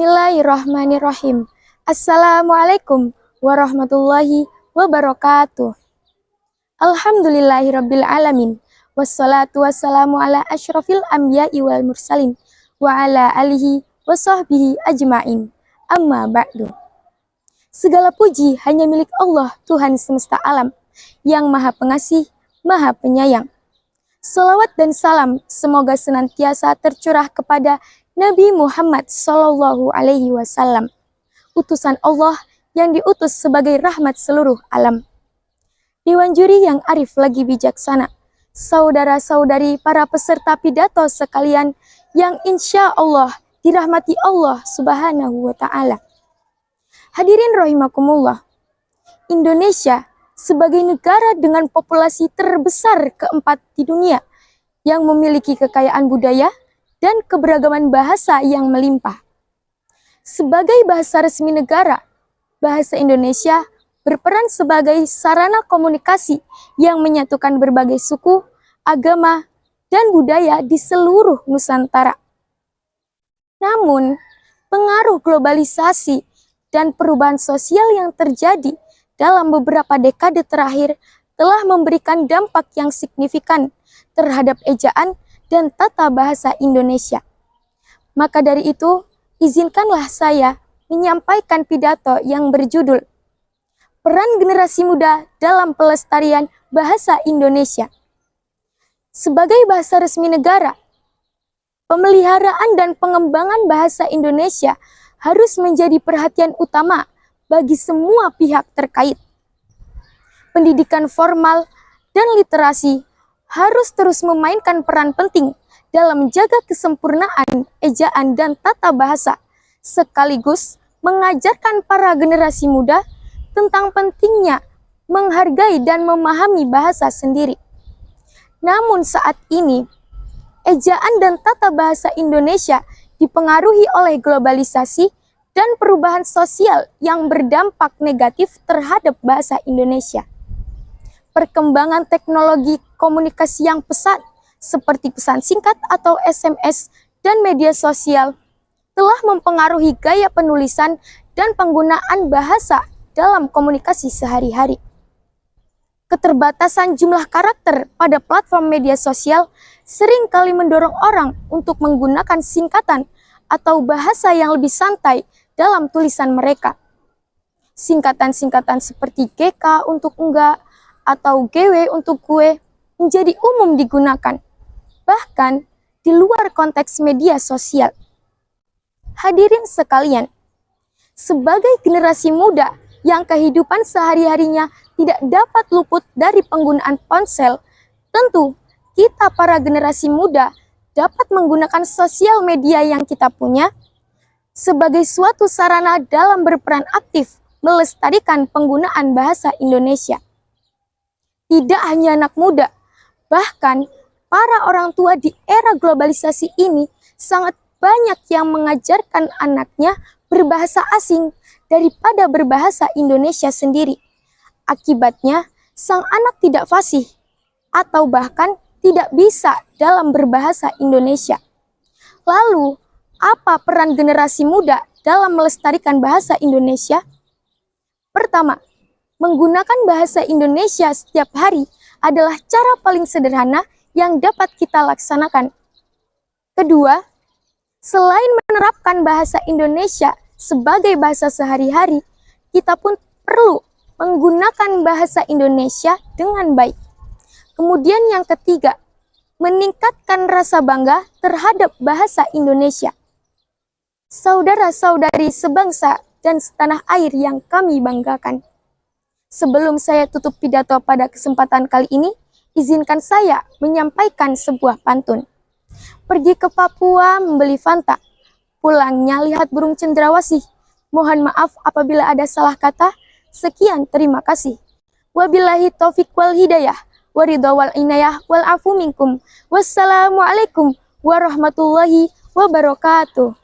Bismillahirrahmanirrahim. Assalamualaikum warahmatullahi wabarakatuh. Alhamdulillahirabbil alamin. Wassalatu wassalamu ala asyrafil anbiya'i wal mursalin wa ala alihi wa sahbihi ajmain. Amma ba'du. Segala puji hanya milik Allah, Tuhan semesta alam, yang Maha Pengasih, Maha Penyayang. Salawat dan salam semoga senantiasa tercurah kepada Nabi Muhammad Sallallahu Alaihi Wasallam, utusan Allah yang diutus sebagai rahmat seluruh alam. Dewan juri yang arif lagi bijaksana, saudara-saudari para peserta pidato sekalian yang insya Allah dirahmati Allah Subhanahu wa Ta'ala. Hadirin rahimakumullah, Indonesia sebagai negara dengan populasi terbesar keempat di dunia yang memiliki kekayaan budaya dan keberagaman bahasa yang melimpah. Sebagai bahasa resmi negara, bahasa Indonesia berperan sebagai sarana komunikasi yang menyatukan berbagai suku, agama, dan budaya di seluruh Nusantara. Namun, pengaruh globalisasi dan perubahan sosial yang terjadi dalam beberapa dekade terakhir telah memberikan dampak yang signifikan terhadap ejaan dan tata bahasa Indonesia. Maka dari itu, izinkanlah saya menyampaikan pidato yang berjudul Peran Generasi Muda dalam Pelestarian Bahasa Indonesia. Sebagai bahasa resmi negara, pemeliharaan dan pengembangan bahasa Indonesia harus menjadi perhatian utama bagi semua pihak terkait. Pendidikan formal dan literasi harus terus memainkan peran penting dalam menjaga kesempurnaan ejaan dan tata bahasa, sekaligus mengajarkan para generasi muda tentang pentingnya menghargai dan memahami bahasa sendiri. Namun saat ini, ejaan dan tata bahasa Indonesia dipengaruhi oleh globalisasi dan perubahan sosial yang berdampak negatif terhadap bahasa Indonesia. Perkembangan teknologi komunikasi yang pesat seperti pesan singkat atau SMS dan media sosial telah mempengaruhi gaya penulisan dan penggunaan bahasa dalam komunikasi sehari-hari. Keterbatasan jumlah karakter pada platform media sosial sering kali mendorong orang untuk menggunakan singkatan atau bahasa yang lebih santai dalam tulisan mereka. Singkatan-singkatan seperti GK untuk enggak atau GW untuk gue menjadi umum digunakan, bahkan di luar konteks media sosial. Hadirin sekalian, sebagai generasi muda yang kehidupan sehari-harinya tidak dapat luput dari penggunaan ponsel, tentu kita para generasi muda dapat menggunakan sosial media yang kita punya sebagai suatu sarana dalam berperan aktif melestarikan penggunaan bahasa Indonesia. Tidak hanya anak muda, bahkan para orang tua di era globalisasi ini sangat banyak yang mengajarkan anaknya berbahasa asing daripada berbahasa Indonesia sendiri. Akibatnya, sang anak tidak fasih atau bahkan tidak bisa dalam berbahasa Indonesia. Lalu, apa peran generasi muda dalam melestarikan bahasa Indonesia? Pertama, menggunakan bahasa Indonesia setiap hari adalah cara paling sederhana yang dapat kita laksanakan. Kedua, selain menerapkan bahasa Indonesia sebagai bahasa sehari-hari, kita pun perlu menggunakan bahasa Indonesia dengan baik. Kemudian yang ketiga, meningkatkan rasa bangga terhadap bahasa Indonesia. Saudara-saudari sebangsa dan setanah air yang kami banggakan. Sebelum saya tutup pidato pada kesempatan kali ini, izinkan saya menyampaikan sebuah pantun. Pergi ke Papua membeli Fanta, pulangnya lihat burung cendrawasih. Mohon maaf apabila ada salah kata. Sekian, terima kasih. Wabillahi taufik wal hidayah, waridha wal inayah wal afu minkum. Wassalamualaikum warahmatullahi wabarakatuh.